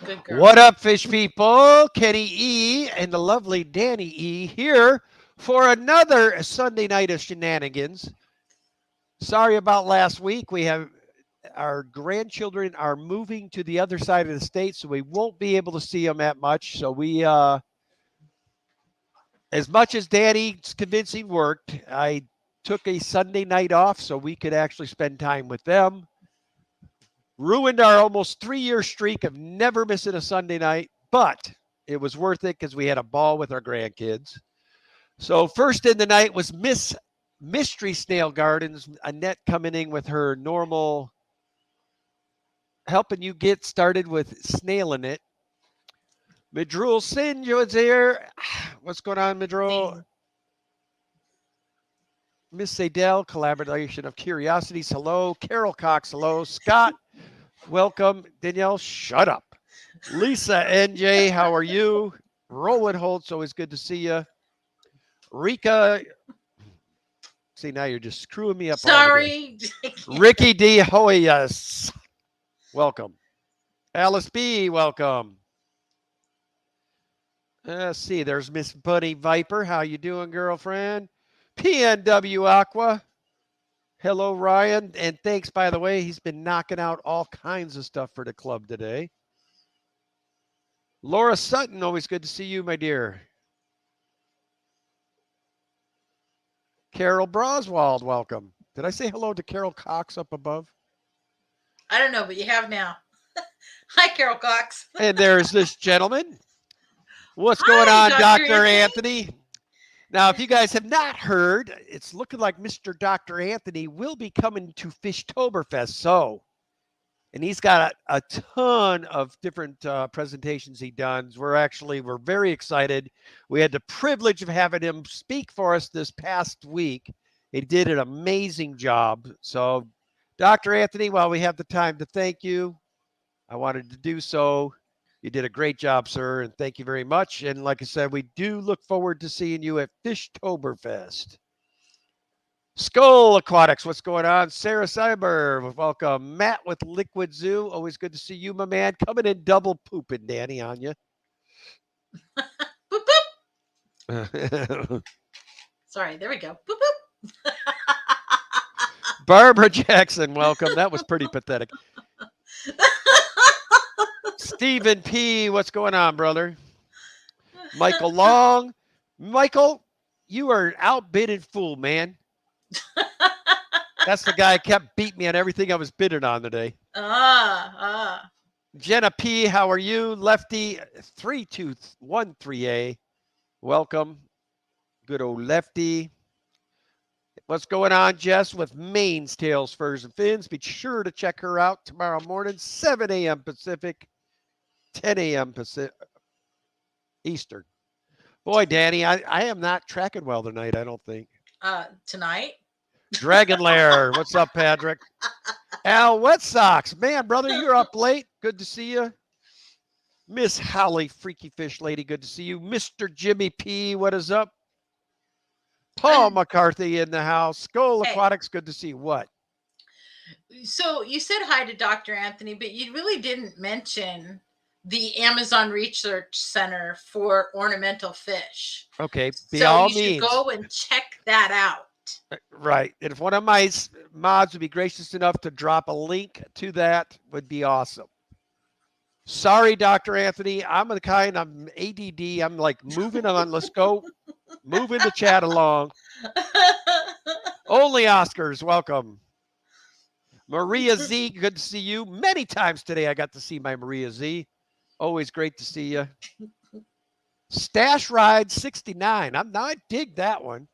Good girl. What up, fish people? Kenny E and the lovely Danny E here for another Sunday night of shenanigans. Sorry about last week. We have our grandchildren are moving to the other side of the state, so we won't be able to see them that much. So as much as Danny's convincing worked, I took a Sunday night off so we could actually spend time with them. Ruined our almost 3 year streak of never missing a Sunday night, but it was worth it because we had a ball with our grandkids. So first in the night was Miss Mystery Snail Gardens, Annette coming in with her normal, helping you get started with snailing it. Madrul Sinj was here. What's going on, Madrul? Thing. Miss Sadell, Collaboration of Curiosities, hello. Carol Cox, hello. Scott, welcome. Danielle, shut up. Lisa NJ, how are you? Roland Holtz, always good to see you. Rika, see, now you're just screwing me up altogether. Sorry. Ricky D. Hoyas, welcome. Alice B, welcome. Let's see, there's Miss Bunny Viper. How you doing, girlfriend? PNW Aqua. Hello, Ryan. And thanks, by the way. He's been knocking out all kinds of stuff for the club today. Laura Sutton, always good to see you, my dear. Carol Broswald, welcome. Did I say hello to Carol Cox up above? I don't know, but you have now. Hi, Carol Cox. And there's this gentleman. What's going Hi, on, Dr. Dr. Anthony. Anthony? Now, if you guys have not heard, it's looking like Mr. Dr. Anthony will be coming to Fishtoberfest. So, and he's got a ton of different presentations he does. We're very excited. We had the privilege of having him speak for us this past week. He did an amazing job. So, Dr. Anthony, while we have the time to thank you, I wanted to do so. You did a great job, sir, and thank you very much. And like I said, we do look forward to seeing you at Fishtoberfest. Skull Aquatics, what's going on? Sarah Cyber, welcome. Matt with Liquid Zoo, always good to see you, my man. Coming in double pooping, Danny, on you. Boop, boop. Sorry, there we go. Boop, boop. Barbara Jackson, welcome. That was pretty pathetic. Stephen P, what's going on, brother? Michael Long. Michael, you are an outbidded fool, man. That's the guy who kept beating me on everything I was bidding on today. Ah. Jenna P, how are you? Lefty 3213A, welcome. Good old Lefty. What's going on, Jess, with Maine's Tails, Furs, and Fins? Be sure to check her out tomorrow morning, 7 a.m. Pacific, 10 a.m. Pacific, Eastern. Boy, Danny, I am not tracking well tonight, I don't think. Tonight. Dragon Lair, what's up, Patrick? Al Wet Sox, man, brother, you're up late. Good to see you. Miss Holly, Freaky Fish Lady, good to see you. Mr. Jimmy P, what is up? Paul And McCarthy in the house. Skull hey, Aquatics, good to see you. What? so you said hi to Dr. Anthony, but you really didn't mention the Amazon Research Center for Ornamental Fish. Okay, by So all you should means. go and check that out. Right. And if one of my mods would be gracious enough to drop a link to that, would be awesome. Sorry, Dr. Anthony. I'm the kind, I'm ADD. I'm like moving on. Let's go. Moving the chat along. Only Oscars, welcome. Maria Z, good to see you. Many times today I got to see my Maria Z. Always great to see you. Stash Ride 69. I dig that one.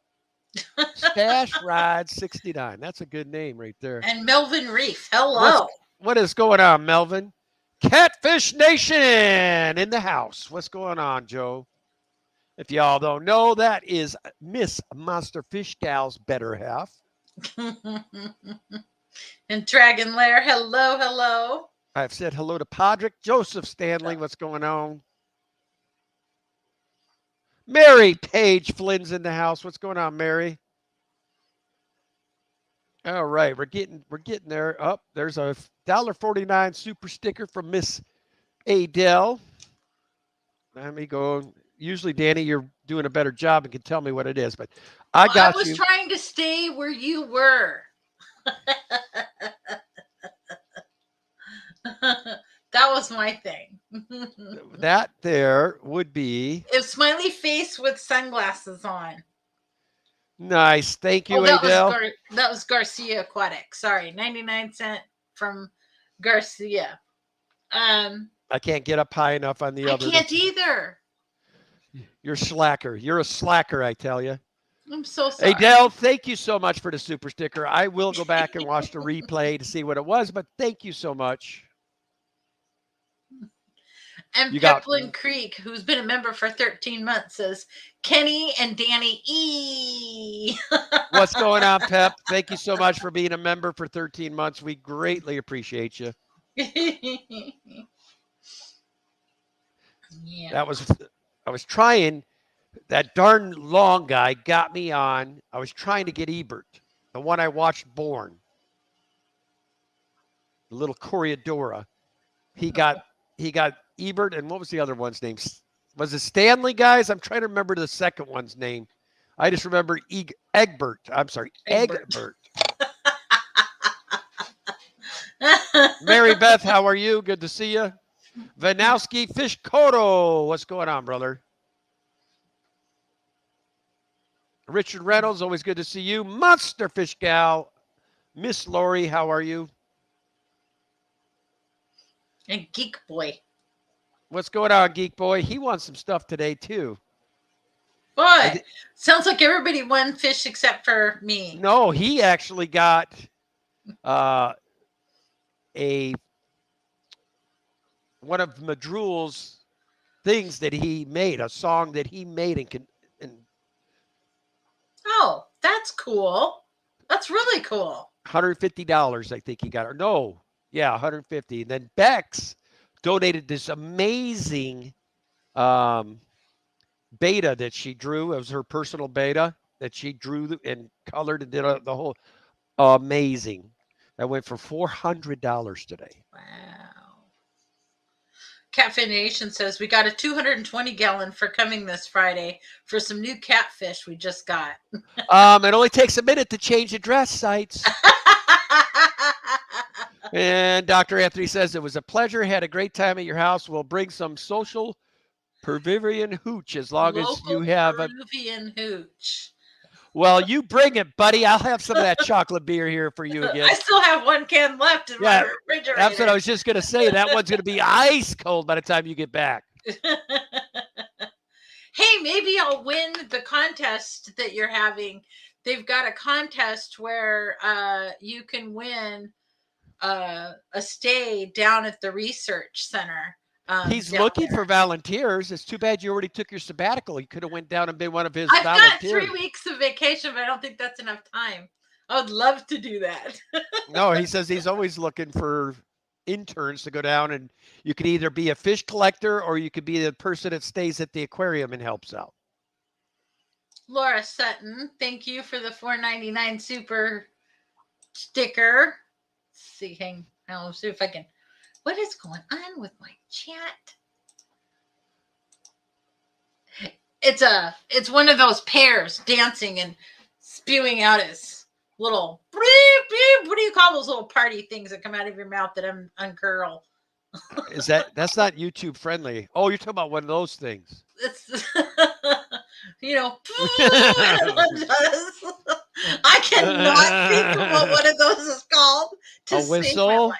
Stash Ride 69. That's a good name right there. And Melvin Reef. Hello. What is going on, Melvin? Catfish Nation in the house. What's going on, Joe? If y'all don't know, that is Miss Monster Fish Gal's better half. And Dragon Lair. Hello. I've said hello to Podrick. Joseph Stanley, what's going on? Mary Page Flynn's in the house. What's going on, Mary? All right, we're getting there. Up, there's a $1.49 super sticker from Miss Adele. Let me go. Usually, Danny, you're doing a better job and can tell me what it is, but I Well, I got was you. trying to stay where you were. That was my thing. That there would be It was smiley face with sunglasses on. nice. Thank Oh, you, Adele. that was Garcia Aquatic. Sorry, 99 cent from Garcia. I can't get up high enough on the I other. can't either. You're slacker. You're a slacker, I tell you. I'm so sorry. Adele, thank you so much for the super sticker. I will go back and watch the replay to see what it was, but thank you so much. And You got Peplin Creek, who's been a member for 13 months, says Kenny and Danny E. what's going on, Pep? Thank you so much for being a member for 13 months. We greatly appreciate you. Yeah. I was trying. That darn long guy got me on. I was trying to get Ebert, the one I watched Born, the little Corridora. He got Ebert, and what was the other one's name? Was it Stanley, guys? I'm trying to remember the second one's name. I just remember Egbert. I'm sorry, Egbert. Mary Beth, how are you? Good to see you. Vanowski Fish Koto. What's going on, brother? Richard Reynolds, always good to see you. Monster Fish Gal. Miss Lori, how are you? And Geek Boy. What's going on, Geek Boy? He wants some stuff today, too. Boy, sounds like everybody won fish except for me. No, he actually got one of Madrul's things that he made, a song that he made and Oh, that's cool. That's really cool. $150, I think he got. Or no, yeah, $150. And then Bex donated this amazing beta that she drew. It was her personal beta that she drew and colored and did the whole amazing. That went for $400 today. Wow. Catfish Nation says we got a 220-gallon for coming this Friday for some new catfish we just got. It only takes a minute to change address sites. And Dr. Anthony says it was a pleasure. Had a great time at your house. We'll bring some social Peruvian hooch as long as you have Peruvian hooch. Well, you bring it, buddy. I'll have some of that chocolate beer here for you again. I still have one can left in my refrigerator. That's what I was just going to say. That one's going to be ice cold by the time you get back. Hey, maybe I'll win the contest that you're having. They've got a contest where you can win a stay down at the research center. He's looking for volunteers. It's too bad you already took your sabbatical. You could have went down and been one of his volunteers. I've got 3 weeks of vacation, but I don't think that's enough time. I would love to do that. No, he says he's always looking for interns to go down, and you could either be a fish collector or you could be the person that stays at the aquarium and helps out. Laura Sutton, thank you for the $4.99 super sticker. Let's see, I'll see if I can. What is going on with my chat? It's one of those pears dancing and spewing out his little, what do you call those little party things that come out of your mouth that uncurl? That's not YouTube friendly? Oh, you're talking about one of those things. It's I cannot think of what one of those is called to save my life.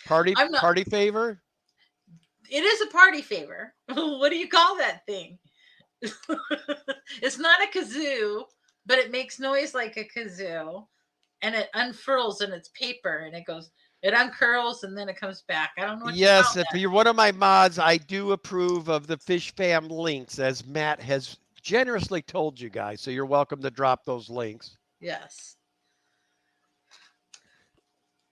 Party favor? It is a party favor. What do you call that thing? It's not a kazoo, but it makes noise like a kazoo, and it unfurls in its paper, and it uncurls, and then it comes back. I don't know what Yes, if you're one of my mods, I do approve of the Fish Fam links, as Matt has generously told you guys. So you're welcome to drop those links. Yes.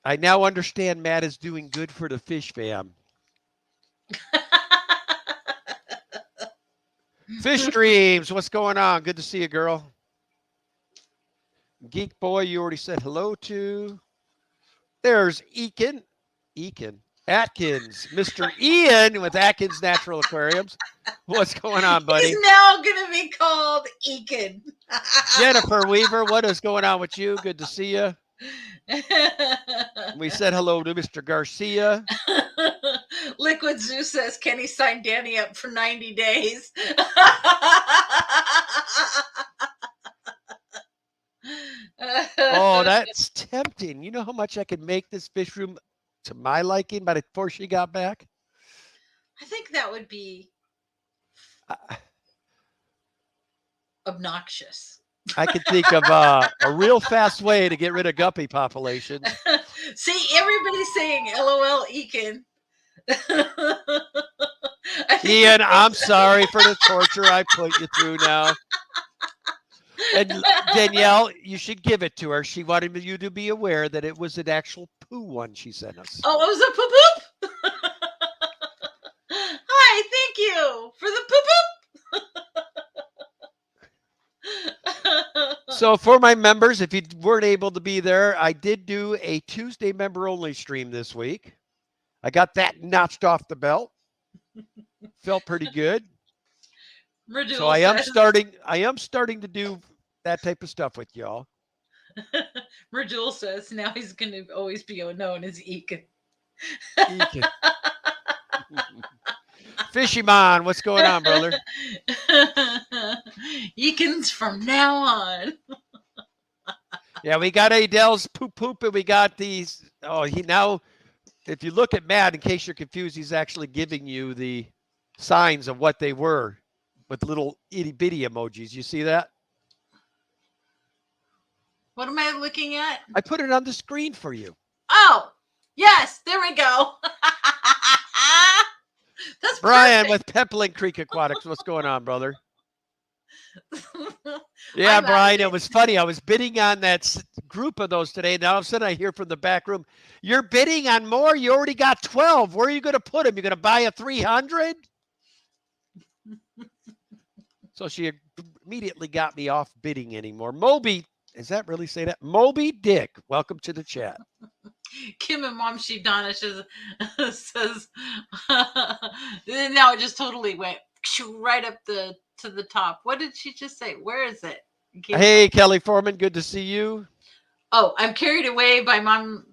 I now understand Matt is doing good for the Fish Fam. Fish Dreams, what's going on? Good to see you, girl. Geek Boy, you already said hello to. There's Eakin. Atkins, Mr. Ian with Atkins Natural Aquariums. What's going on, buddy? He's now going to be called Ekin. Jennifer Weaver, what is going on with you? Good to see you. We said hello to Mr. Garcia. Liquid Zeus says Kenny signed Danny up for 90 days. Oh, that's tempting. You know how much I could make this fish room to my liking by before she got back? I think that would be obnoxious. I could think of a real fast way to get rid of guppy population. See, everybody's saying LOL Ekin. Ian, I'm sorry for the torture I put you through now. And Danielle, you should give it to her. She wanted you to be aware that it was an actual poo one she sent us. Oh, it was a poop poop. Hi, thank you for the poop poop. So for my members, if you weren't able to be there, I did do a Tuesday member only stream this week. I got that notched off the belt. Felt pretty good. So I am starting to do that type of stuff with y'all. Merjul says now he's going to always be known as Ekin. Fishyman, what's going on, brother? Ekin's from now on. Yeah, we got Adele's poop poop, and we got these. Oh, if you look at Matt, in case you're confused, he's actually giving you the signs of what they were with little itty bitty emojis. You see that? What am I looking at? I put it on the screen for you. Oh, yes, there we go. That's Brian perfect. with Pepling Creek Aquatics. What's going on, brother? Yeah, Brian, it was funny. I was bidding on that group of those today. Now all of a sudden I hear from the back room, you're bidding on more? You already got 12. Where are you going to put them? You're going to buy a 300? So she immediately got me off bidding anymore. Moby, does that really say that? Moby Dick, welcome to the chat. Kim and Mom Donna says now it just totally went right up to the top. What did she just say? Where is it? Hey, Kelly Foreman, good to see you. Oh, I'm carried away by Mom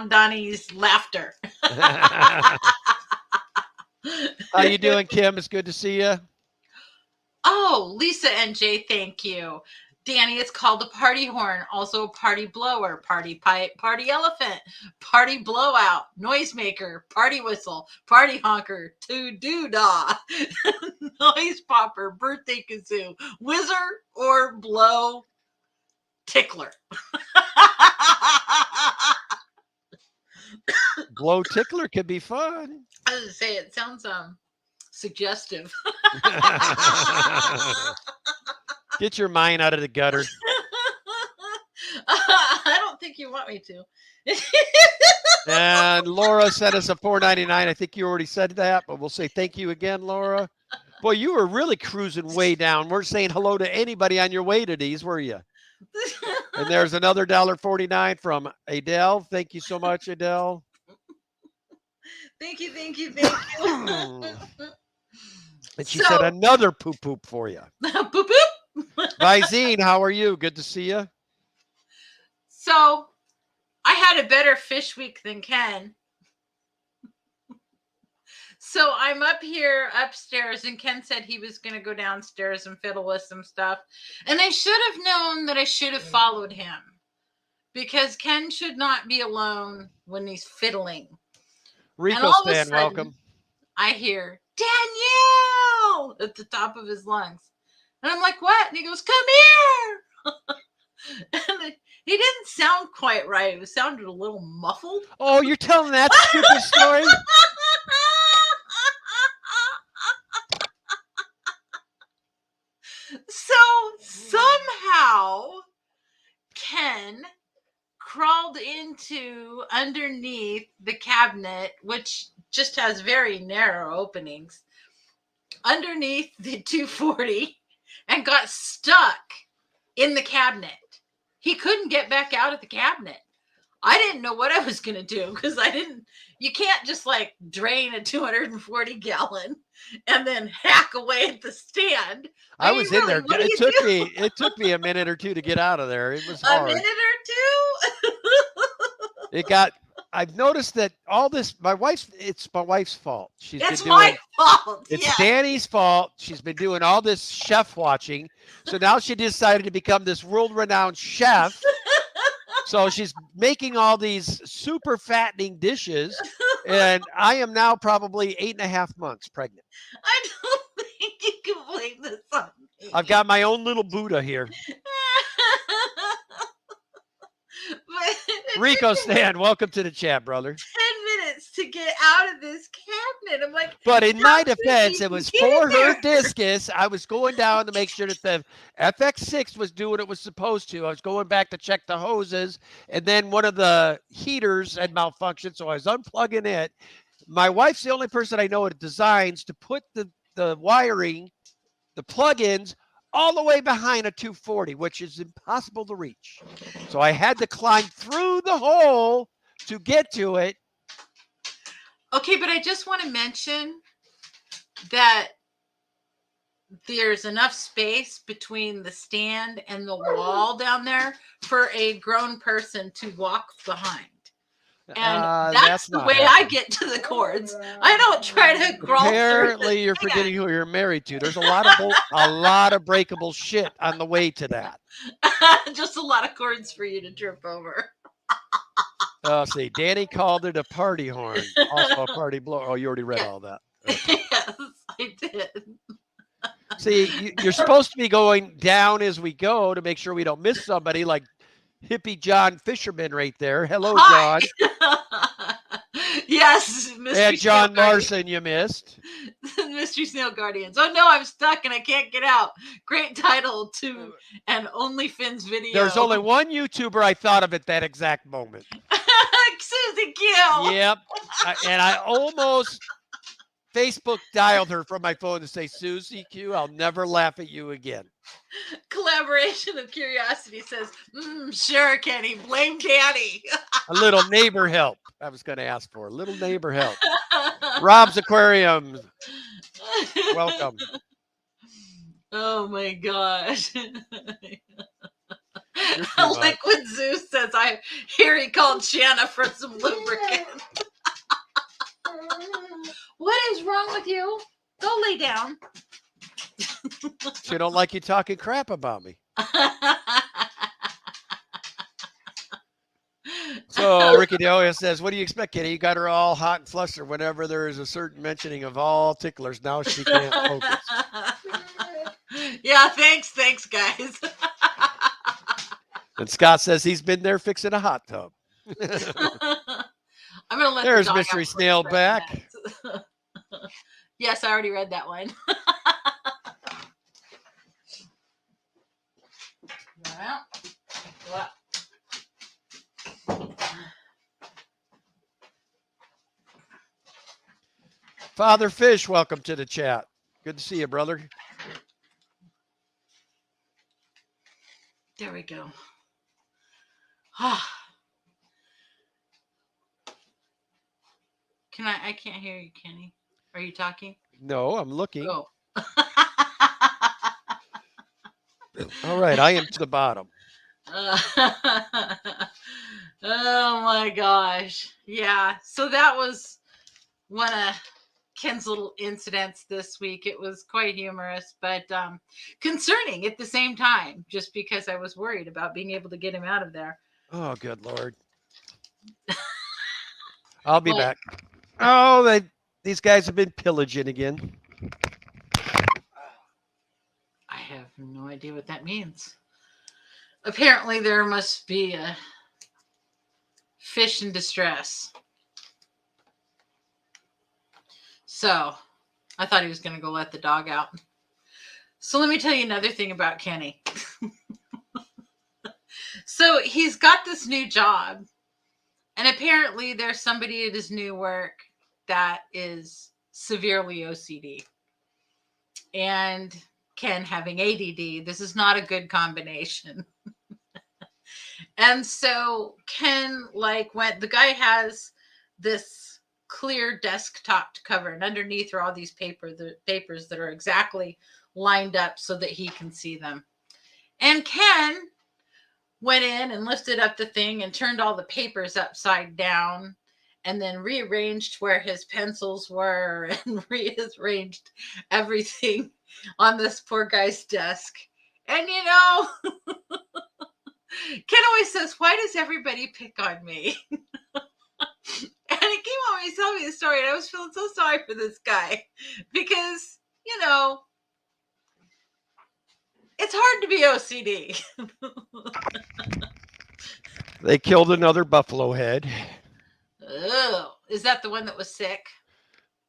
Donnie's laughter. How you doing, Kim? It's good to see you. Oh, Lisa NJ, thank you. Danny, it's called a party horn, also a party blower, party pipe, party elephant, party blowout, noisemaker, party whistle, party honker, to-do-dah, noise popper, birthday kazoo, whizzer, or blow tickler. Blow tickler could be fun. I was gonna say it sounds suggestive. Get your mind out of the gutter. I don't think you want me to. And Laura sent us a $4.99. I think you already said that, but we'll say thank you again, Laura. Boy, you were really cruising way down. We're saying hello to anybody on your way to these, were you? And there's another $1.49 from Adele. Thank you so much, Adele. Thank you. And she said another poop poop for you. Poop poop. Visine, how are you? Good to see you. So I had a better fish week than Ken. So I'm up here upstairs, and Ken said he was going to go downstairs and fiddle with some stuff. And I should have known that I should have followed him, because Ken should not be alone when he's fiddling. Rico Stan, welcome. I hear Danielle at the top of his lungs. And I'm like, what? And he goes, come here. And he didn't sound quite right. It sounded a little muffled. Oh, you're telling that stupid story? So somehow Ken crawled into underneath the cabinet, which just has very narrow openings, underneath the 240, and got stuck in the cabinet. He couldn't get back out of the cabinet. I didn't know what I was going to do, because I didn't, You can't just like drain a 240 gallon and then hack away at the stand. I mean, was in really, there. what do It you took do? me it took me a minute or two to get out of there. It was A minute hard. or two? It got I've noticed that all this it's my wife's fault. She's It's been my doing fault. it's Yeah. Danny's fault. She's been doing all this chef watching. So now she decided to become this world-renowned chef. So she's making all these super fattening dishes. And I am now probably 8.5 months pregnant. I don't think you can blame this on me. I've got my own little Buddha here. But Rico Stan, welcome to the chat, brother. 10 minutes to get out of this cabinet. I'm like, But in my how quick defense, you it was get for in her there? discus. I was going down to make sure that the FX6 was doing what it was supposed to. I was going back to check the hoses, and then one of the heaters had malfunctioned, so I was unplugging it. My wife's the only person I know that designs to put the wiring, the plugins, all the way behind a 240, which is impossible to reach. So I had to climb through the hole to get to it. Okay, but I just want to mention that there's enough space between the stand and the wall down there for a grown person to walk behind. And that's the not way I happening. get to the cords. I don't try to crawl through. Apparently, you're forgetting who you're married to. There's a lot of breakable shit on the way to that. Just a lot of cords for you to trip over. Oh, see, Danny called it a party horn, also a party blow. Oh, you already read all that. Okay. Yes, I did. See, you're supposed to be going down as we go to make sure we don't miss somebody, like hippie John Fisherman right there. Hello, Hi. John. Yes, Mystery And John Snail Larson, you missed. Mystery Snail Guardians. Oh no, I'm stuck and I can't get out. Great title to an OnlyFins video. There's only one YouTuber I thought of at that exact moment. Susie Q. Yep. And I almost Facebook dialed her from my phone to say, Susie Q, I'll never laugh at you again. Collaboration of Curiosity says, sure, Kenny, blame Danny. A little neighbor help. I was going to ask for a little neighbor help. Rob's Aquarium. Welcome. Oh my gosh. Liquid Zeus says, I hear he called Shanna for some lubricant. What is wrong with you? Go lay down. She don't like you talking crap about me. So Ricky Delia says, what do you expect, Kitty? You got her all hot and flustered whenever there is a certain mentioning of all ticklers. Now she can't focus. Yeah, thanks, guys. And Scott says he's been there fixing a hot tub. I'm gonna let There's the dog Mystery out for Snail 30 back. minutes. Yes, I already read that one. Father Fish, welcome to the chat. Good to see you, brother. There we go. I can't hear you, Kenny. Are you talking? No, I'm looking. Oh. All right, I am to the bottom. Oh my gosh. Yeah. So that was one of Ken's little incidents this week. It was quite humorous, but concerning at the same time, just because I was worried about being able to get him out of there. Oh, good Lord. I'll be back. Oh, these guys have been pillaging again. I have no idea what that means. Apparently, there must be a fish in distress. So, I thought he was going to go let the dog out. So, let me tell you another thing about Kenny. So, he's got this new job. And apparently, there's somebody at his new work that is severely OCD. And Ken having ADD. This is not a good combination. And so Ken the guy has this clear desktop cover, and underneath are all these papers that are exactly lined up so that he can see them. And Ken went in and lifted up the thing and turned all the papers upside down, and then rearranged where his pencils were and rearranged everything on this poor guy's desk. And Ken always says, "Why does everybody pick on me?" And he came home and he told me the story, and I was feeling so sorry for this guy because, it's hard to be OCD. They killed another buffalo head. Oh, is that the one that was sick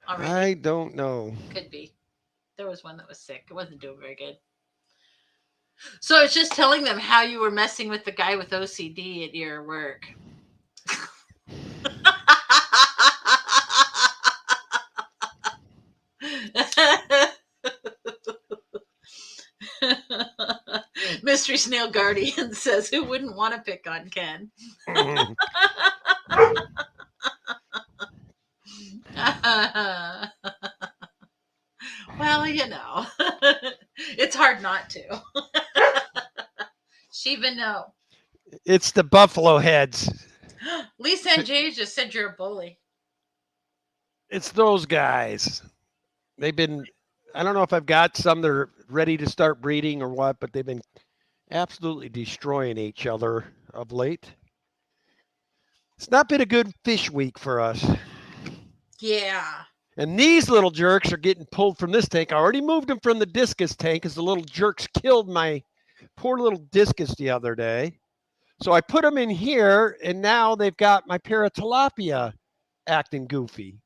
already? I don't know. Could be. There was one that was sick. It wasn't doing very good. So it's just telling them how you were messing with the guy with OCD at your work. Mystery Snail Guardian says, "Who wouldn't want to pick on Ken?" Well, it's hard not to. Shiva, no. It's the buffalo heads. Lisa and Jay just said you're a bully. It's those guys. They've been, I don't know if I've got some that are ready to start breeding or what, but they've been absolutely destroying each other of late. It's not been a good fish week for us. Yeah. And these little jerks are getting pulled from this tank. I already moved them from the discus tank because the little jerks killed my poor little discus the other day. So I put them in here, and now they've got my paratilapia acting goofy.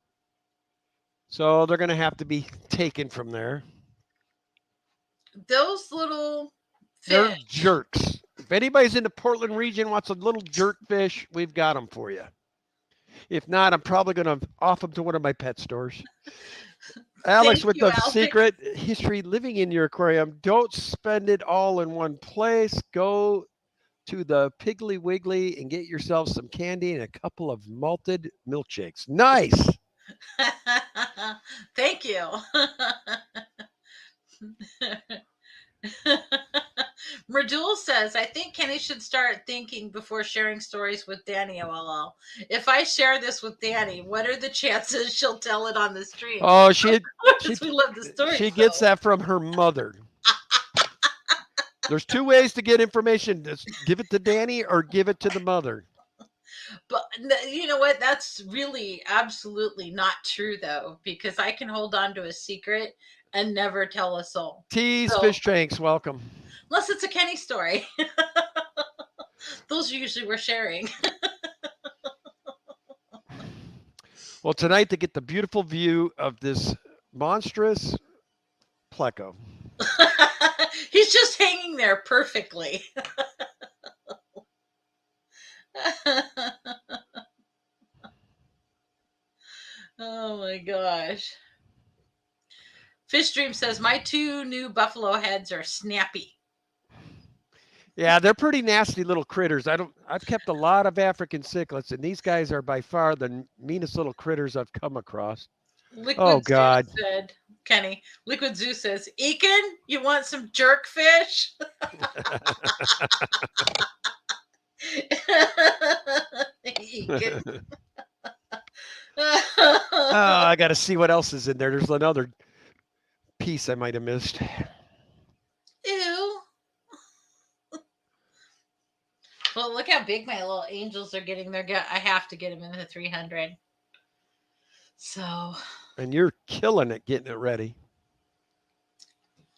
So they're going to have to be taken from there. Those little fish. They're jerks. If anybody's in the Portland region wants a little jerk fish, we've got them for you. If not, I'm probably going to off them to one of my pet stores. Alex with the secret history living in your aquarium. Don't spend it all in one place. Go to the Piggly Wiggly and get yourself some candy and a couple of malted milkshakes. Nice. Thank you. Merdul says, "I think Kenny should start thinking before sharing stories with Danny. LOL. If I share this with Danny, what are the chances she'll tell it on the stream?" Oh, we love the story. She gets that from her mother. There's two ways to get information. Just give it to Danny or give it to the mother. But you know what? That's really absolutely not true, though, because I can hold on to a secret and never tell a soul. Tease Fish Tanks, welcome. Unless it's a Kenny story. Those are usually we're sharing. Well, tonight to get the beautiful view of this monstrous pleco. He's just hanging there perfectly. Oh my gosh. Fish Dream says, "My 2 new buffalo heads are snappy." Yeah, they're pretty nasty little critters. I've kept a lot of African cichlids, and these guys are by far the meanest little critters I've come across. Liquid Zoo said, Kenny. Liquid Zoo says, "Ekin, you want some jerk fish?" Ekin. I got to see what else is in there. There's another piece I might have missed. Ew. Well, look how big my little angels are getting. I have to get them in the 300. So. And you're killing it getting it ready.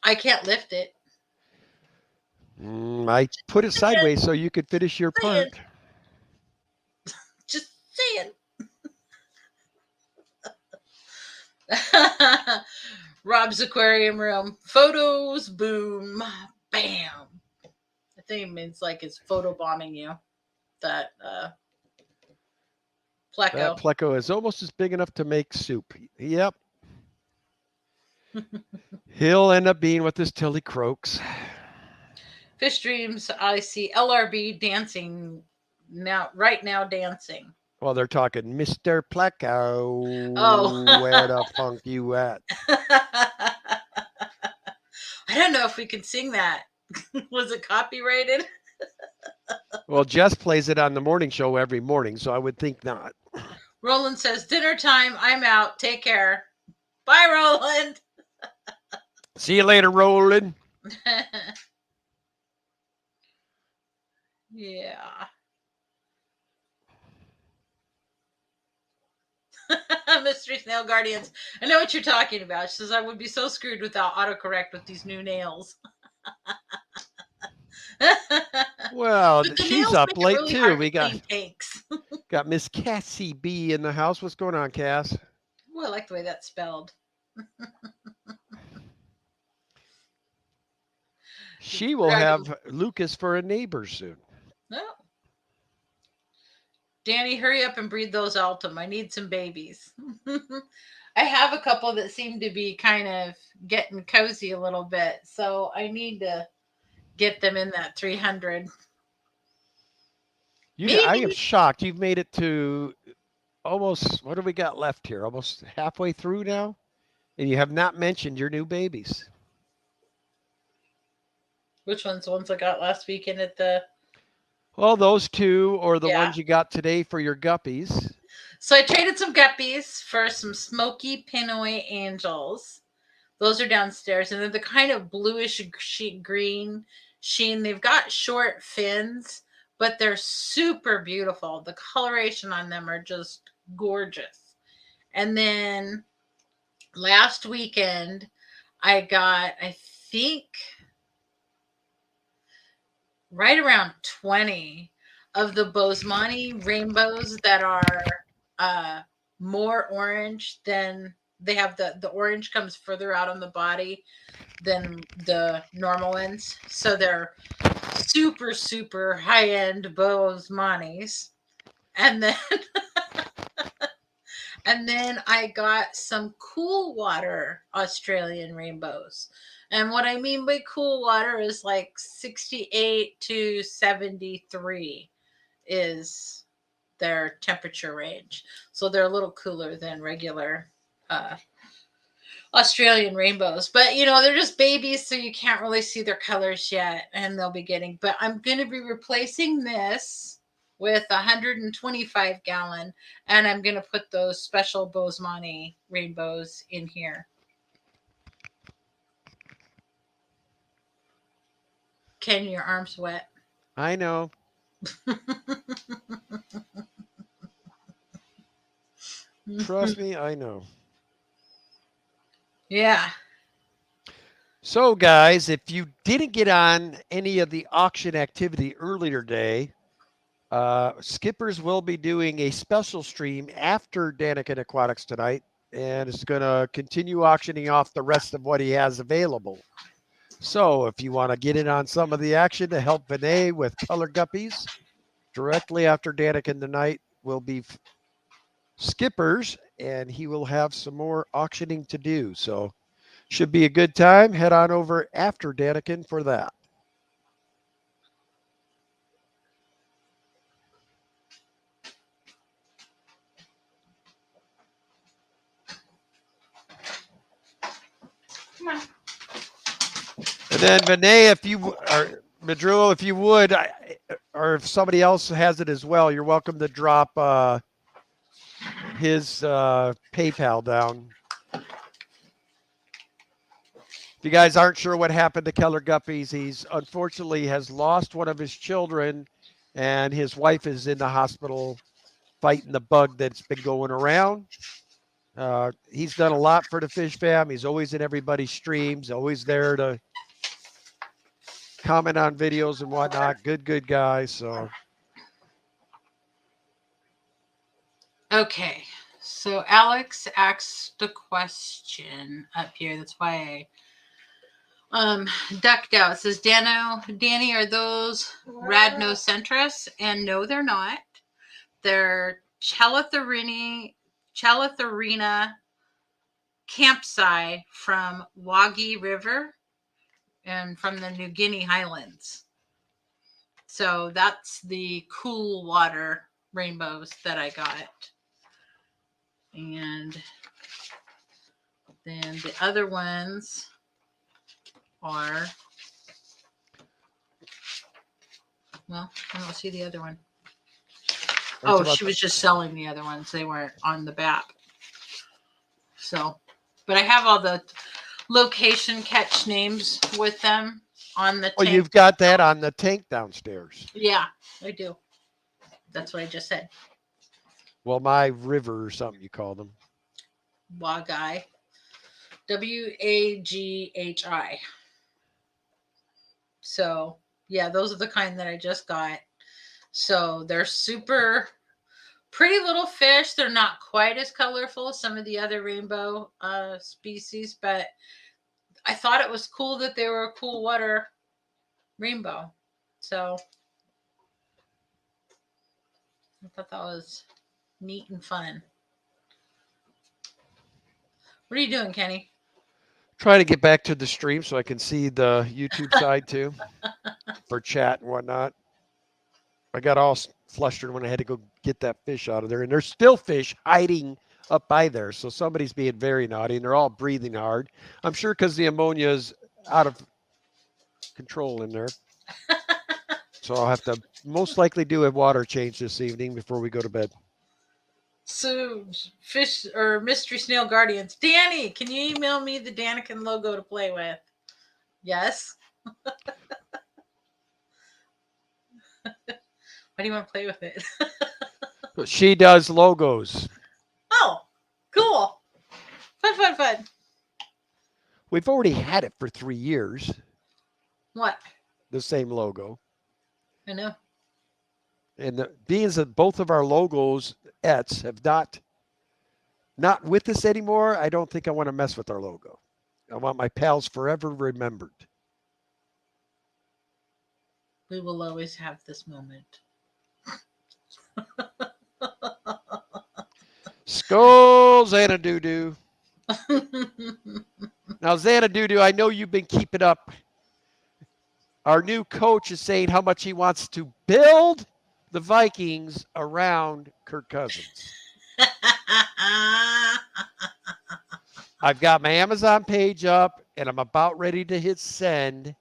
I can't lift it. I put it sideways so you could finish your part. Just saying. Rob's aquarium room. Photos, boom, bam. I think it means like it's photo bombing you. That pleco. That pleco is almost as big enough to make soup. Yep. He'll end up being with this till he croaks. Fish Dreams, I see LRB dancing now, right now dancing. Well, they're talking Mr. Oh. Pleco. Where the funk you at? I don't know if we can sing that. Was it copyrighted? Well, Jess plays it on the morning show every morning, so I would think not. Roland says, dinner time. I'm out. Take care. Bye, Roland. See you later, Roland. Yeah. Mystery Snail Guardians. I know what you're talking about. She says, I would be so screwed without autocorrect with these new nails. Well, But the she's nails up make it late really too. hard We to clean tanks. got Miss Cassie B in the house. What's going on, Cass? Oh, I like the way that's spelled. She will have Lucas for a neighbor soon. No. Danny, hurry up and breed those Altum. I need some babies. I have a couple that seem to be kind of getting cozy a little bit, so I need to get them in that 300. I am shocked. You've made it to almost, what do we got left here? Almost halfway through now? And you have not mentioned your new babies. Which ones? The ones I got last weekend at the... Well, those two or the ones you got today for your guppies. So I traded some guppies for some smoky Pinoy angels. Those are downstairs, and they're the kind of bluish green sheen. They've got short fins, but they're super beautiful. The coloration on them are just gorgeous. And then last weekend, I got, I think, right around 20 of the Bosemani rainbows that are more orange than they have. The orange comes further out on the body than the normal ones. So they're super, super high-end Bosemani's. And then and then I got some cool water Australian rainbows. And what I mean by cool water is like 68 to 73 is their temperature range. So they're a little cooler than regular Australian rainbows. But they're just babies, so you can't really see their colors yet, and they'll be getting. But I'm going to be replacing this with 125 gallon, and I'm going to put those special Bosemani rainbows in here. Ken, your arm's wet. I know. Trust me, I know. Yeah. So, guys, if you didn't get on any of the auction activity earlier today, Skippers will be doing a special stream after Daniken Aquatics tonight, and it's going to continue auctioning off the rest of what he has available. So if you want to get in on some of the action to help Vinay with color guppies, directly after Daniken tonight will be Skippers, and he will have some more auctioning to do. So should be a good time. Head on over after Daniken for that. Come on. And then Vinay, if you or Madruo, if you would, or if somebody else has it as well, you're welcome to drop his PayPal down. If you guys aren't sure what happened to Keller Guppies, he's unfortunately has lost one of his children, and his wife is in the hospital fighting the bug that's been going around. He's done a lot for the Fish Fam. He's always in everybody's streams, always there to comment on videos and whatnot. Good guy. So, okay. So Alex asked a question up here. That's why I ducked out. It says, Danny, are those Rhamnocentris? And no, they're not. They're Chalitharina campsi from Wagi River and from the New Guinea Highlands. So that's the cool water rainbows that I got. And then the other ones are, well, I don't see the other one. Oh, she was just selling the other ones. They weren't on the BAP. So, but I have all the location catch names with them on the tank. Oh, you've got that on the tank downstairs. Yeah, I do. That's what I just said. Well, my river or something you call them. Waghi. Waghi. So, yeah, those are the kind that I just got. So, they're super pretty little fish. They're not quite as colorful as some of the other rainbow species, but I thought it was cool that they were a cool water rainbow. So, I thought that was neat and fun. What are you doing, Kenny? Try to get back to the stream so I can see the YouTube side too for chat and whatnot. I got all flustered when I had to go get that fish out of there. And there's still fish hiding up by there. So somebody's being very naughty and they're all breathing hard. I'm sure because the ammonia is out of control in there. So I'll have to most likely do a water change this evening before we go to bed. So, fish or mystery snail guardians. Danny, can you email me the Daniken logo to play with? Yes. Why do you want to play with it? She does logos. Oh, cool. Fun. We've already had it for 3 years. What? The same logo. I know. And being that both of our logos have not with us anymore, I don't think I want to mess with our logo. I want my pals forever remembered. We will always have this moment. Skull Xanadu. Now, Xanadu, I know you've been keeping up. Our new coach is saying how much he wants to build the Vikings around Kirk Cousins. I've got my Amazon page up, and I'm about ready to hit send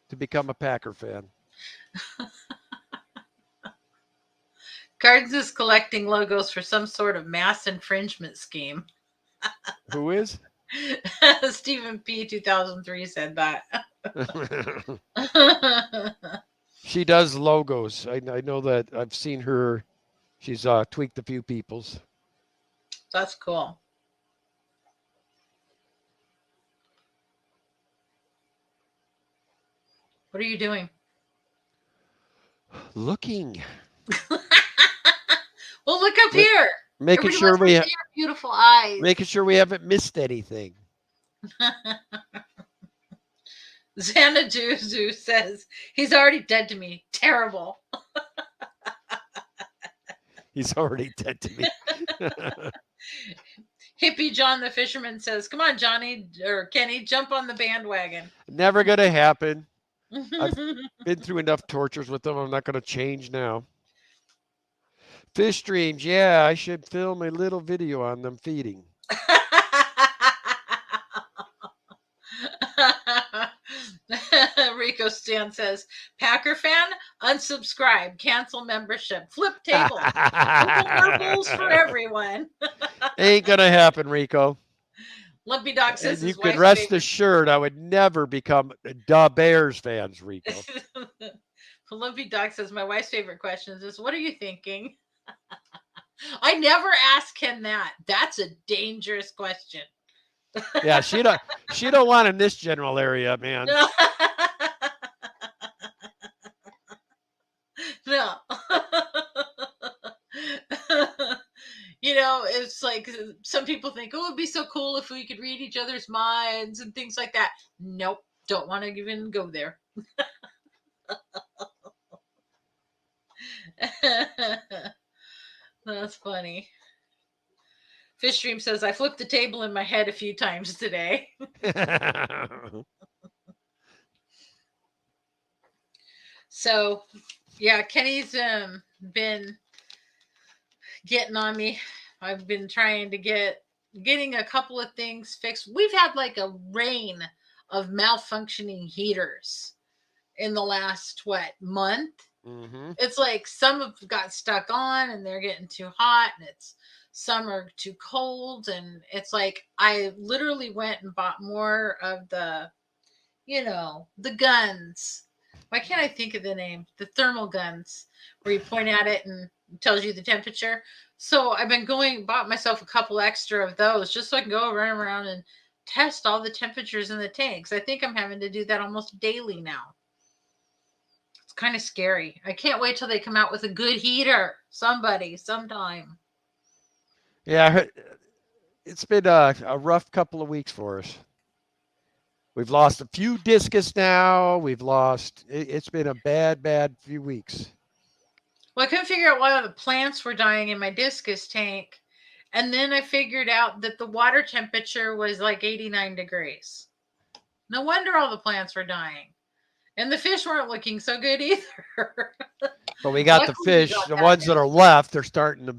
to become a Packer fan. Cards is collecting logos for some sort of mass infringement scheme. Who is? Stephen P. 2003 said that. She does logos. I know that. I've seen her. She's tweaked a few people's. That's cool. What are you doing? Looking. Well, look up here. Making sure we have beautiful eyes. Making sure we haven't missed anything. Xanadu says he's already dead to me. Terrible. He's already dead to me. Hippie John the Fisherman says, "Come on, Johnny or Kenny, jump on the bandwagon." Never gonna happen. I've been through enough tortures with them. I'm not gonna change now. Fish streams, yeah, I should film a little video on them feeding. Rico Stan says, Packer fan, unsubscribe, cancel membership, flip table, marbles for everyone. Ain't gonna happen, Rico. Lumpy Doc says, and you could rest assured I would never become the Bears fans, Rico. Lumpy Doc says, my wife's favorite question is, what are you thinking? I never ask him that. That's a dangerous question. Yeah, she don't want in this general area, man. No. You know, it's like some people think, oh, it'd be so cool if we could read each other's minds and things like that. Nope. Don't want to even go there. That's funny. Fish Stream says, I flipped the table in my head a few times today. So, yeah, Kenny's been getting on me. I've been trying to getting a couple of things fixed. We've had like a rain of malfunctioning heaters in the last month. Mm-hmm. It's like some have got stuck on and they're getting too hot, and some are too cold, and it's like I literally went and bought more of the the guns. Why can't I think of the name? The thermal guns, where you point at it and it tells you the temperature. So I've been bought myself a couple extra of those just so I can go run around and test all the temperatures in the tanks. I think I'm having to do that almost daily now. It's kind of scary. I can't wait till they come out with a good heater. Somebody, sometime. Yeah, it's been a rough couple of weeks for us. We've lost a few discus now. It's been a bad few weeks. Well, I couldn't figure out why all the plants were dying in my discus tank. And then I figured out that the water temperature was like 89 degrees. No wonder all the plants were dying. And the fish weren't looking so good either. But we got the Luckily, we fish, got the that ones that down. are left, they're starting to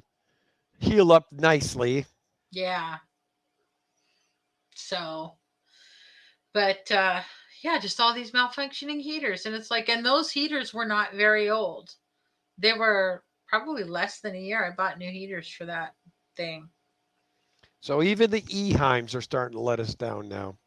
heal up nicely. Yeah. So, but yeah, just all these malfunctioning heaters. And it's like, and those heaters were not very old. They were probably less than a year. I bought new heaters for that thing. So even the Eheims are starting to let us down now.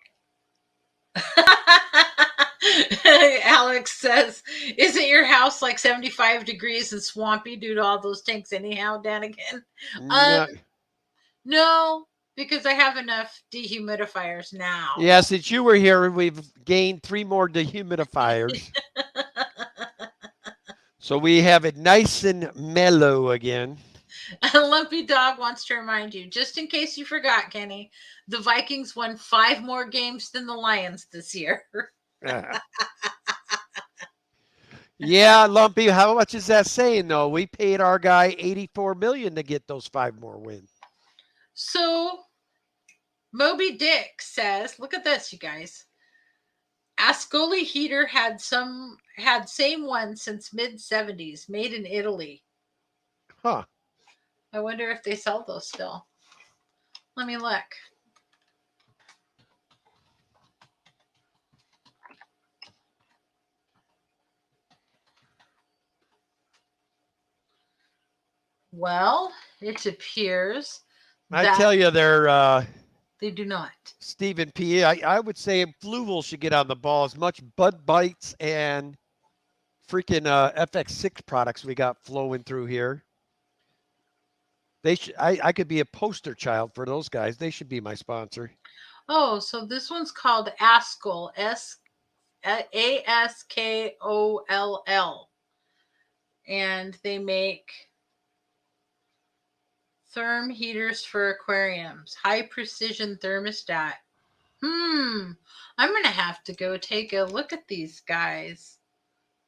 Alex says, "Isn't your house like 75 degrees and swampy due to all those tanks anyhow, Danigan?" No. No, because I have enough dehumidifiers now. Yeah, since you were here, we've gained 3 more dehumidifiers. So we have it nice and mellow again. Lumpy Dog wants to remind you, just in case you forgot, Kenny, the Vikings won 5 more games than the Lions this year. Yeah, Lumpy, how much is that saying though? We paid our guy $84 million to get those 5 more wins. So Moby Dick says, look at this, you guys. Ascoli heater had same one since mid 70s, made in Italy. Huh. I wonder if they sell those still. Let me look. Well, it appears I that tell you, they're they do not. Stephen P. I would say Fluval should get on the ball. As much Bud Bites and freaking FX6 products we got flowing through here. They should. I could be a poster child for those guys. They should be my sponsor. Oh, so this one's called Askoll, Askoll, and they make therm heaters for aquariums, high precision thermostat. I'm gonna have to go take a look at these guys.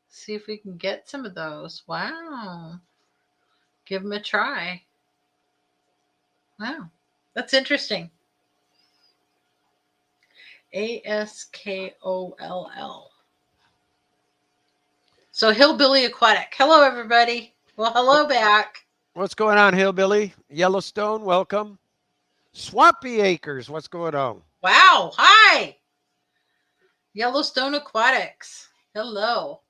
See if we can get some of those. Wow. Give them a try. Wow. That's interesting. Askoll. So Hillbilly Aquatic. Hello, everybody. Well, hello back. What's going on, Hillbilly? Yellowstone, welcome. Swampy Acres, what's going on? Wow. Hi. Yellowstone Aquatics. Hello.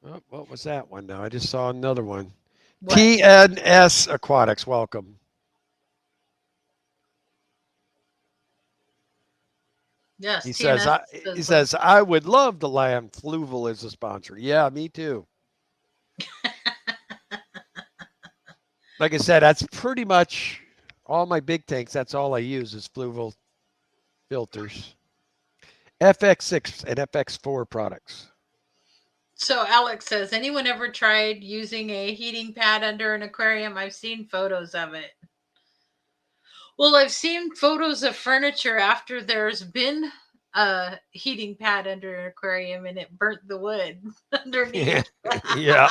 Oh, what was that one now? I just saw another one. What? TNS Aquatics, welcome. Yes. He TNS says, I would love to land Fluval as a sponsor. Yeah, me too. Like I said, that's pretty much all my big tanks. That's all I use is Fluval filters. FX6 and FX4 products. So Alex says, anyone ever tried using a heating pad under an aquarium? I've seen photos of it. Well, I've seen photos of furniture after there's been a heating pad under an aquarium and it burnt the wood underneath. Yeah.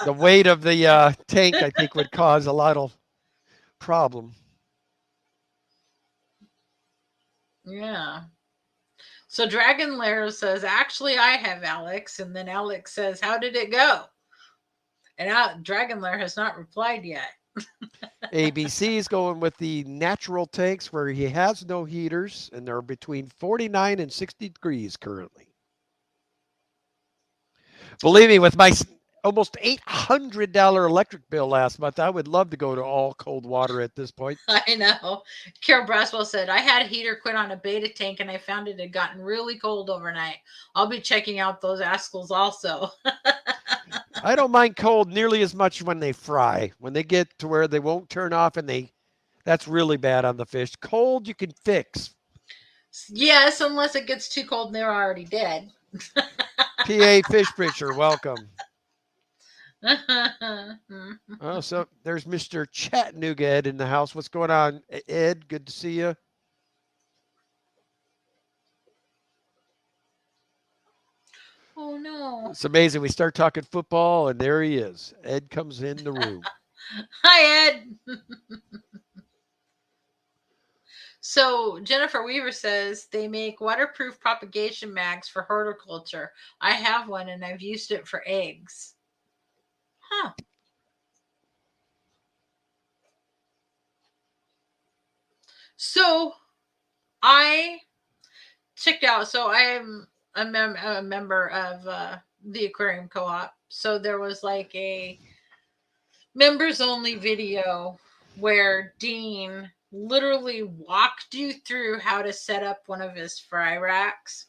The weight of the tank, I think, would cause a lot of problem. Yeah. So Dragon Lair says, actually, I have Alex. And then Alex says, how did it go? And Dragon Lair has not replied yet. ABC is going with the natural tanks where he has no heaters, and they're between 49 and 60 degrees currently. Believe me, with my almost $800 electric bill last month, I would love to go to all cold water at this point. I know. Carol Braswell said, I had a heater quit on a beta tank and I found it had gotten really cold overnight. I'll be checking out those Askels also. I don't mind cold nearly as much when they fry. When they get to where they won't turn off and that's really bad on the fish. Cold you can fix. Yes, unless it gets too cold and they're already dead. PA Fish Pitcher, welcome. Oh, so there's Mr. Chattanooga Ed in the house. What's going on, Ed? Good to see you. Oh, no. It's amazing. We start talking football, and there he is. Ed comes in the room. Hi, Ed. So Jennifer Weaver says they make waterproof propagation mags for horticulture. I have one, and I've used it for eggs. Huh. So I checked out. So I am a member of the aquarium co-op. So there was like a members only video where Dean literally walked you through how to set up one of his fry racks.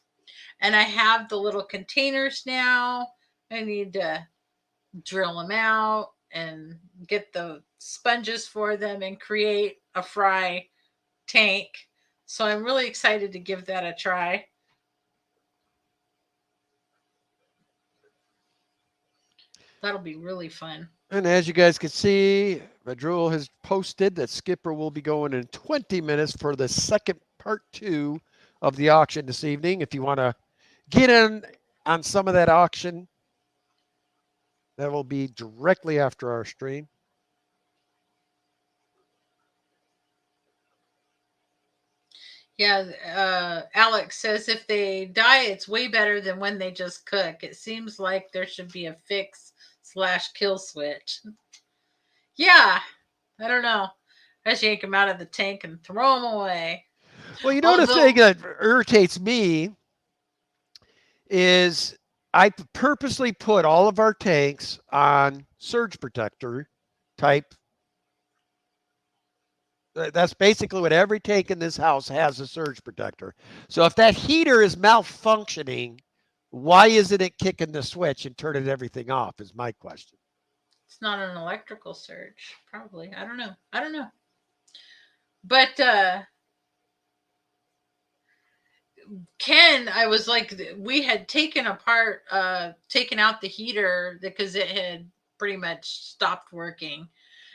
And I have the little containers now. I need to drill them out and get the sponges for them and create a fry tank. So I'm really excited to give that a try. That'll be really fun. And as you guys can see, Madrul has posted that Skipper will be going in 20 minutes for the second part 2 of the auction this evening. If you want to get in on some of that auction, that will be directly after our stream. Yeah, Alex says if they die, it's way better than when they just cook. It seems like there should be a fix/kill switch. Yeah, I don't know. I just yank them out of the tank and throw them away. Well, you know, the thing that irritates me is I purposely put all of our tanks on surge protector type. That's basically what every tank in this house has, a surge protector. So if that heater is malfunctioning, why isn't it kicking the switch and turning everything off is my question. It's not an electrical surge, probably. I don't know. But Ken, I was like, we had taken out the heater because it had pretty much stopped working.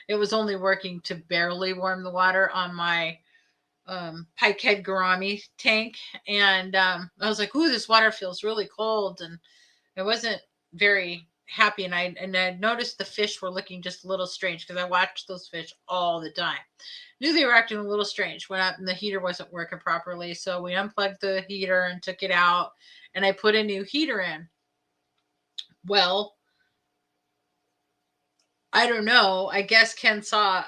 It was only working to barely warm the water on my pikehead gourami tank. And I was like, ooh, this water feels really cold. And I wasn't very happy. And I noticed the fish were looking just a little strange because I watched those fish all the time. Knew they were acting a little strange when the heater wasn't working properly. So we unplugged the heater and took it out. And I put a new heater in. Well, I don't know. I guess Ken saw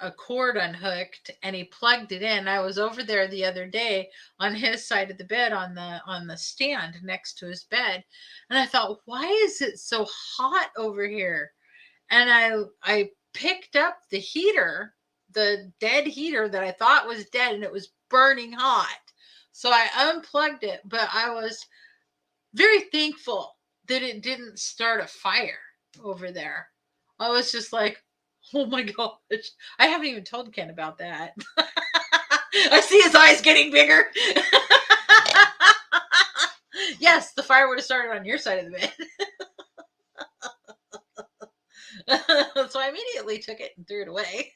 a cord unhooked and he plugged it in. I was over there the other day on his side of the bed on the stand next to his bed, and I thought, why is it so hot over here? And I picked up the heater, the dead heater that I thought was dead, and it was burning hot. So I unplugged it, but I was very thankful that it didn't start a fire over there. I was just like, oh my gosh. I haven't even told Ken about that. I see his eyes getting bigger. Yes, the fire would have started on your side of the bed. So I immediately took it and threw it away.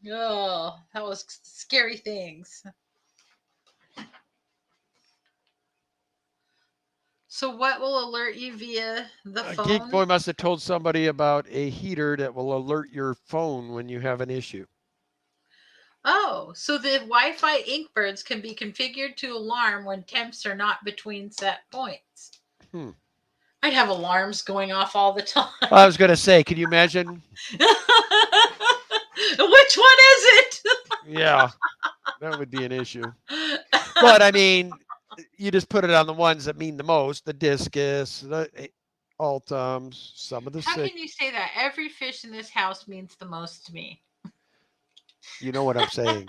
Oh, that was scary things. So what will alert you via the phone? Geek Boy must have told somebody about a heater that will alert your phone when you have an issue. Oh, so the Wi-Fi Inkbirds can be configured to alarm when temps are not between set points. I'd have alarms going off all the time. I was going to say, can you imagine? Which one is it? Yeah, that would be an issue. But I mean, you just put it on the ones that mean the most: the discus, the Altums, some of the How sick. can you say that? Every fish in this house means the most to me. You know what I'm saying?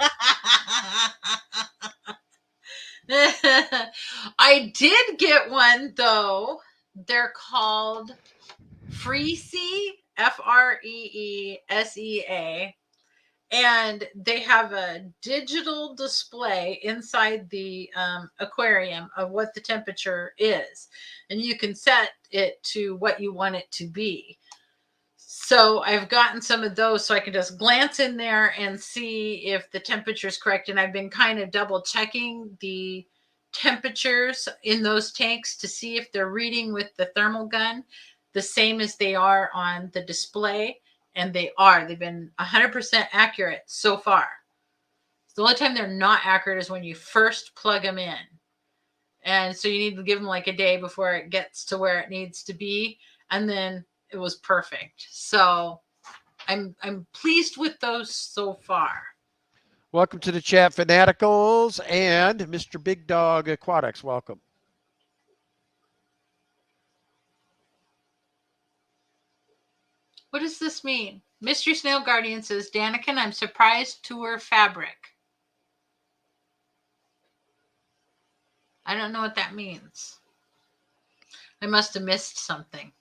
I did get one though. They're called Freesea, Freesea, and they have a digital display inside the aquarium of what the temperature is, and you can set it to what you want it to be. So I've gotten some of those so I can just glance in there and see if the temperature is correct. And I've been kind of double checking the temperatures in those tanks to see if they're reading with the thermal gun the same as they are on the display. And they are. They've been 100% accurate so far. The only time they're not accurate is when you first plug them in. And so you need to give them like a day before it gets to where it needs to be. And then it was perfect. So I'm pleased with those so far. Welcome to the chat, Fanaticals, and Mr. Big Dog Aquatics. Welcome. What does this mean? Mystery Snail Guardian says, Daniken, I'm surprised tour fabric. I don't know what that means. I must have missed something.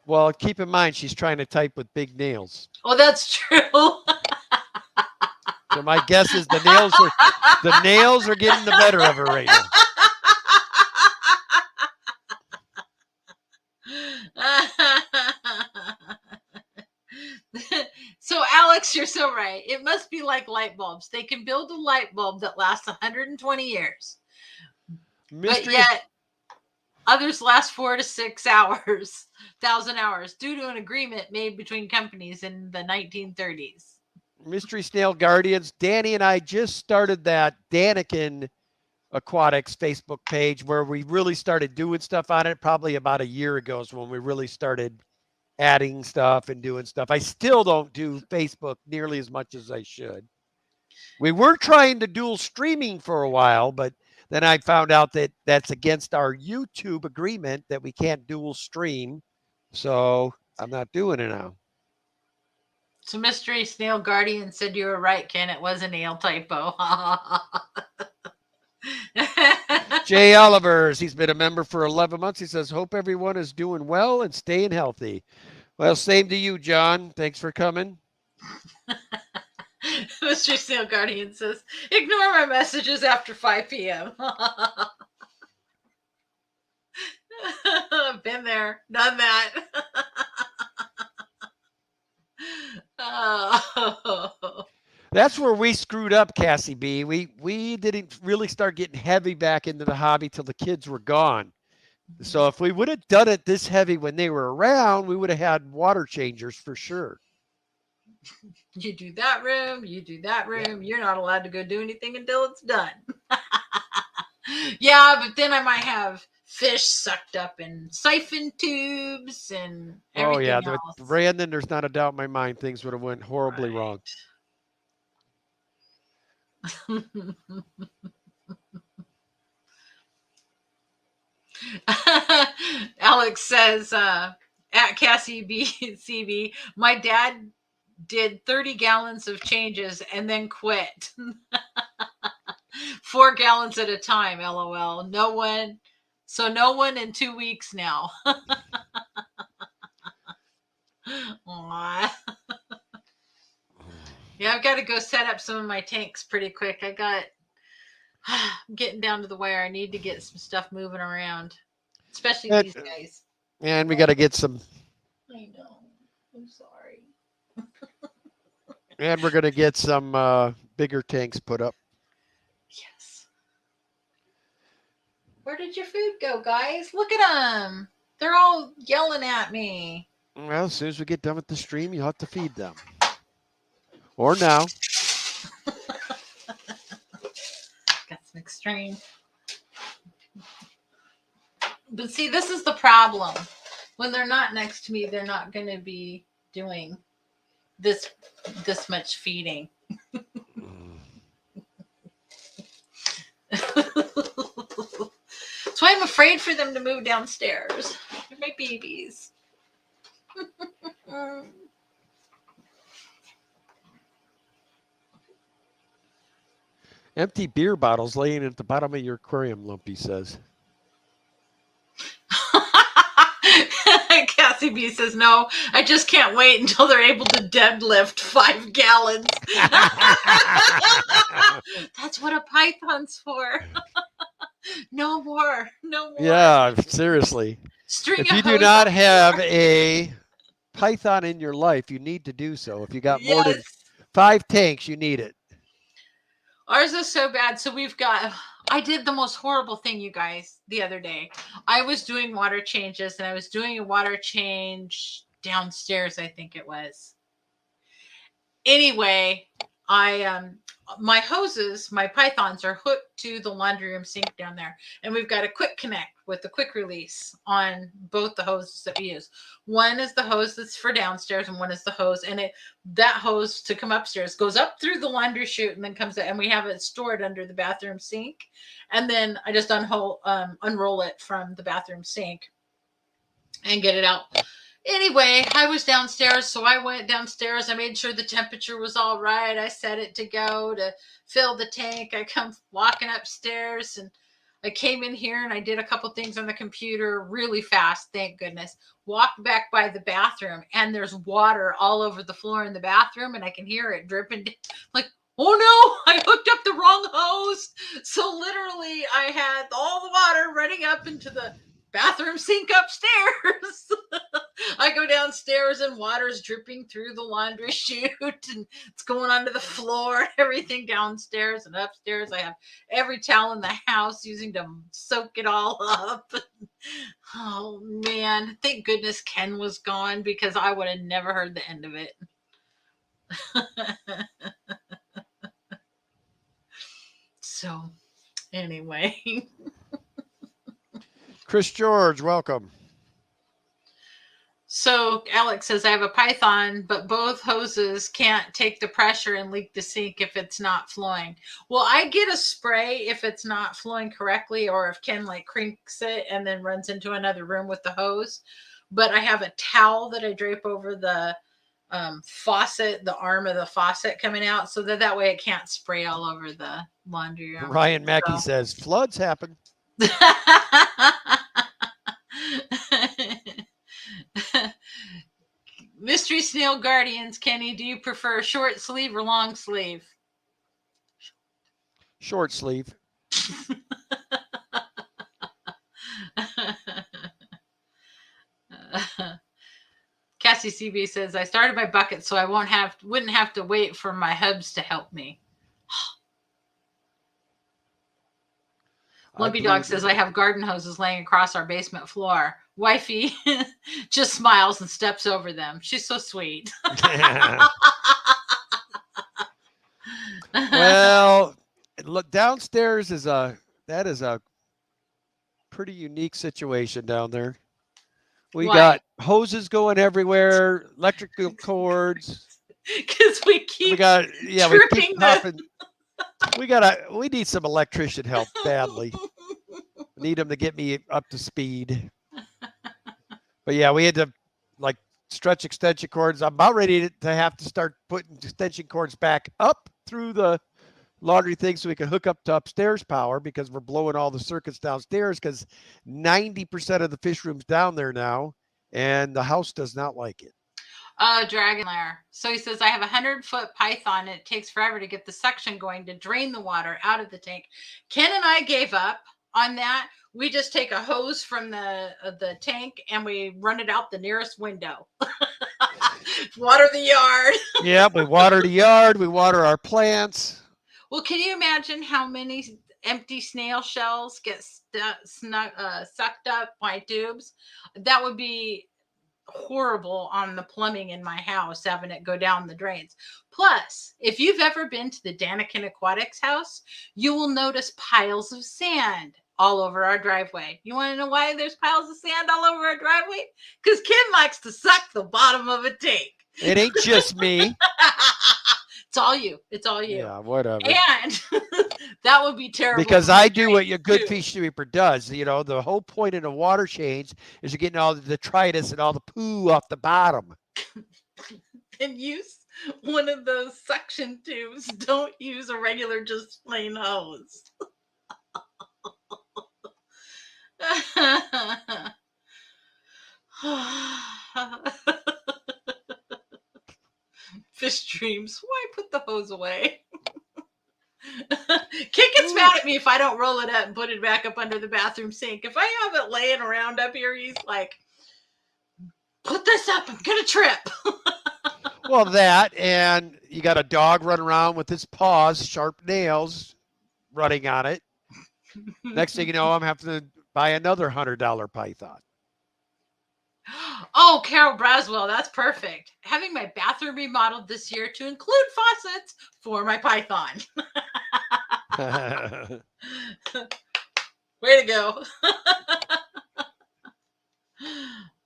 Well, keep in mind, she's trying to type with big nails. Oh, that's true. So my guess is the nails are getting the better of her right now. So Alex, you're so right. It must be like light bulbs. They can build a light bulb that lasts 120 years. But yet others last 4 to 6 hours, 1,000 hours, due to an agreement made between companies in the 1930s. Mystery Snail Guardians, Danny and I just started that Daniken Aquatics Facebook page where we really started doing stuff on it. Probably about a year ago is when we really started adding stuff and doing stuff. I still don't do Facebook nearly as much as I should. We were trying to dual streaming for a while, but then I found out that that's against our YouTube agreement that we can't dual stream. So I'm not doing it now. So Mystery Snail Guardian said you were right, Ken. It was a nail typo. Jay Olivers, he's been a member for 11 months. He says, hope everyone is doing well and staying healthy. Well, same to you, John. Thanks for coming. Mystery Snail Guardian says, ignore my messages after 5 p.m. Been there, done that. Oh. That's where we screwed up, Cassie B. We didn't really start getting heavy back into the hobby till the kids were gone. So if we would have done it this heavy when they were around, we would have had water changers for sure. You do that room, you do that room. Yeah. You're not allowed to go do anything until it's done. Yeah, but then I might have fish sucked up in siphon tubes and everything else. Brandon, there's not a doubt in my mind things would have went horribly wrong. Alex says, at Cassie CB, my dad did 30 gallons of changes and then quit. 4 gallons at a time, LOL. No one in 2 weeks now. Aww. Yeah, I've got to go set up some of my tanks pretty quick. I'm getting down to the wire. I need to get some stuff moving around, especially these guys. And we got to get some. I know. I'm sorry. And we're going to get some bigger tanks put up. Yes. Where did your food go, guys? Look at them. They're all yelling at me. Well, as soon as we get done with the stream, you'll have to feed them. Or now. Got some extreme. But see, this is the problem. When they're not next to me, they're not going to be doing this much feeding. That's why I'm afraid for them to move downstairs. They're my babies. Empty beer bottles laying at the bottom of your aquarium, Lumpy says. Cassie B says, no, I just can't wait until they're able to deadlift 5 gallons. That's what a python's for. No more. Yeah, seriously. If you do not have a python in your life, you need to do so. If you got more than 5 tanks, you need it. Ours is so bad. So I did the most horrible thing, you guys, the other day. I was doing water changes, and I was doing a water change downstairs, I think it was. Anyway, my hoses, my pythons are hooked to the laundry room sink down there. And we've got a quick connect with the quick release on both the hoses that we use. One is the hose that's for downstairs, and one is the hose. And that hose to come upstairs goes up through the laundry chute and then comes out, and we have it stored under the bathroom sink. And then I just unroll it from the bathroom sink and get it out. Anyway, I was downstairs, so I went downstairs. I made sure the temperature was all right. I set it to go to fill the tank. I come walking upstairs, and I came in here, and I did a couple things on the computer really fast, thank goodness. Walked back by the bathroom, and there's water all over the floor in the bathroom, and I can hear it dripping. Like, oh no, I hooked up the wrong hose. So literally, I had all the water running up into the bathroom sink upstairs. I go downstairs and water's dripping through the laundry chute, and it's going onto the floor and everything downstairs. And upstairs I have every towel in the house using to soak it all up. Oh man, thank goodness Ken was gone, because I would have never heard the end of it. So anyway. Chris George, welcome. So Alex says, I have a python, but both hoses can't take the pressure and leak the sink if it's not flowing. Well, I get a spray if it's not flowing correctly, or if Ken cranks it and then runs into another room with the hose. But I have a towel that I drape over the faucet, the arm of the faucet coming out, so that way it can't spray all over the laundry room. Ryan Mackey says, floods happen. Mystery Snail Guardians, Kenny, do you prefer short sleeve or long sleeve? Short sleeve. Cassie CB says, I started my bucket so I wouldn't have to wait for my hubs to help me. Lumpy Dog says, I have garden hoses laying across our basement floor. Wifey just smiles and steps over them. She's so sweet. Well, look, downstairs is a pretty unique situation down there. We got hoses going everywhere, electrical cords. Because we keep popping. We need some electrician help badly. Need them to get me up to speed. But yeah, we had to stretch extension cords. I'm about ready to have to start putting extension cords back up through the laundry thing so we can hook up to upstairs power, because we're blowing all the circuits downstairs, because 90% of the fish room's down there now, and the house does not like it. Dragon Lair. So he says, I have a 100-foot python, and it takes forever to get the suction going to drain the water out of the tank. Ken and I gave up on that. We just take a hose from the tank and we run it out the nearest window. Water the yard. Yeah, we water the yard. We water our plants. Well, can you imagine how many empty snail shells get sucked up by tubes? That would be horrible on the plumbing in my house, having it go down the drains. Plus, if you've ever been to the Daniken Aquatics house, you will notice piles of sand all over our driveway. You want to know why there's piles of sand all over our driveway? Because Kim likes to suck the bottom of a tank. It ain't just me. It's all you. It's all you. Yeah, whatever. And that would be terrible. Because for I my do what drains, your good too. fish sweeper does. You know, the whole point in a water change is you're getting all the detritus and all the poo off the bottom. And use one of those suction tubes. Don't use a regular just plain hose. Fish dreams. Why put the hose away? Kit gets mad at me if I don't roll it up and put it back up under the bathroom sink. If I have it laying around up here, he's like, put this up, I'm gonna trip. Well, that, and you got a dog running around with his paws, sharp nails, running on it. Next thing you know, I'm having to buy another $100 python. Oh, Carol Braswell, that's perfect. Having my bathroom remodeled this year to include faucets for my python. Way to go.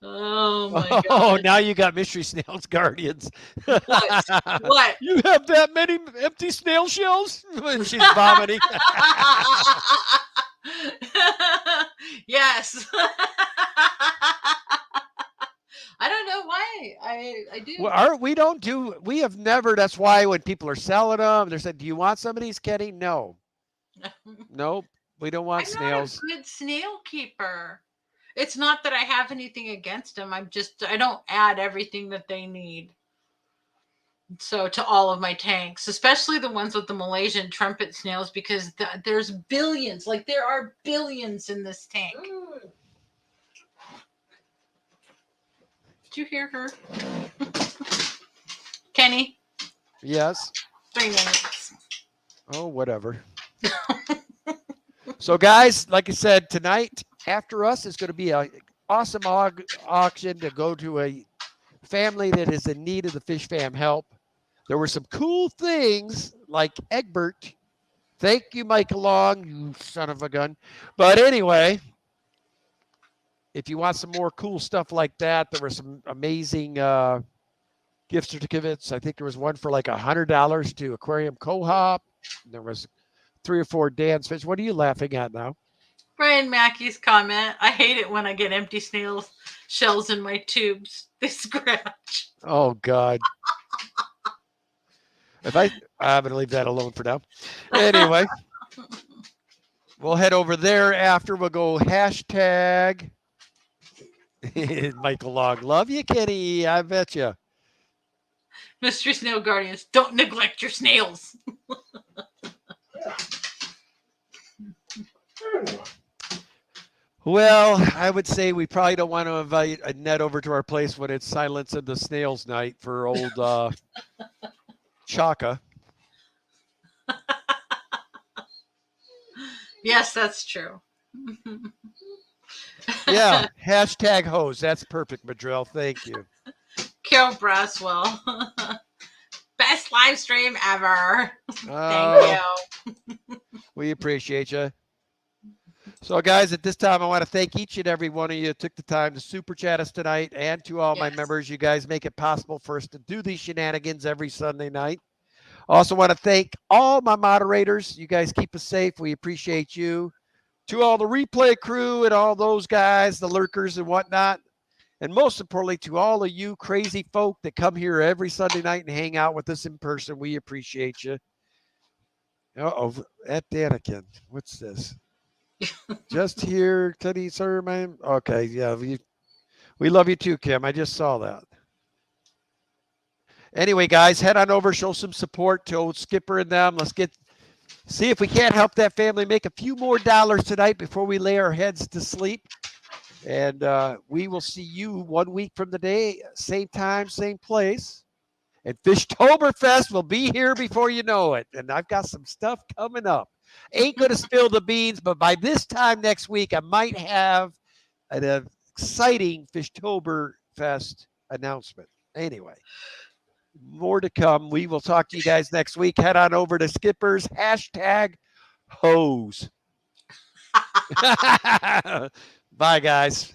Oh my god. Oh, now you got Mystery Snails Guardians. What? You have that many empty snail shells? When she's vomiting. Yes. I don't know why. I do. Well, we have never, that's why when people are selling them, they're saying, do you want some of these, Kenny? No. Nope. We don't want I'm snails. not a good snail keeper. It's not that I have anything against them. I don't add everything that they need. So to all of my tanks, especially the ones with the Malaysian trumpet snails, because there's billions, like there are billions in this tank. Did you hear her? Kenny? Yes. 3 minutes. Oh, whatever. So, guys, like I said, tonight after us is going to be an awesome auction to go to a family that is in need of the Fish Fam help. There were some cool things like Egbert. Thank you, Michael Long, you son of a gun. But anyway, if you want some more cool stuff like that, there were some amazing gift certificates. I think there was one for like $100 to Aquarium Co-op. There was 3 or 4 Dan's Fish. What are you laughing at now? Brian Mackey's comment. I hate it when I get empty snail shells in my tubes. They scratch. Oh, God. I'm going to leave that alone for now. Anyway, we'll head over there after. We'll go hashtag Michael Long. Love you, Kenny. I bet you. Mystery Snail Guardians, don't neglect your snails. Well, I would say we probably don't want to invite Annette over to our place when it's Silence of the Snails night for old Chaka. Yes, that's true. Yeah, hashtag hose. That's perfect, Madrell. Thank you. Carol Braswell. Best live stream ever. Thank you. We appreciate you. So, guys, at this time, I want to thank each and every one of you who took the time to super chat us tonight, and to all my members. You guys make it possible for us to do these shenanigans every Sunday night. Also want to thank all my moderators. You guys keep us safe. We appreciate you. To all the replay crew and all those guys, the lurkers and whatnot. And most importantly, to all of you crazy folk that come here every Sunday night and hang out with us in person. We appreciate you. Uh-oh, at Daniken. What's this? Just here, Kenny, sir, man. Okay, yeah, we love you too, Kim. I just saw that. Anyway, guys, head on over, show some support to old Skipper and them. Let's see if we can't help that family make a few more dollars tonight before we lay our heads to sleep. And we will see you 1 week from the day, same time, same place. And Fishtoberfest will be here before you know it. And I've got some stuff coming up. Ain't going to spill the beans, but by this time next week, I might have an exciting Fishtoberfest announcement. Anyway, more to come. We will talk to you guys next week. Head on over to Skipper's hashtag hose. Bye, guys.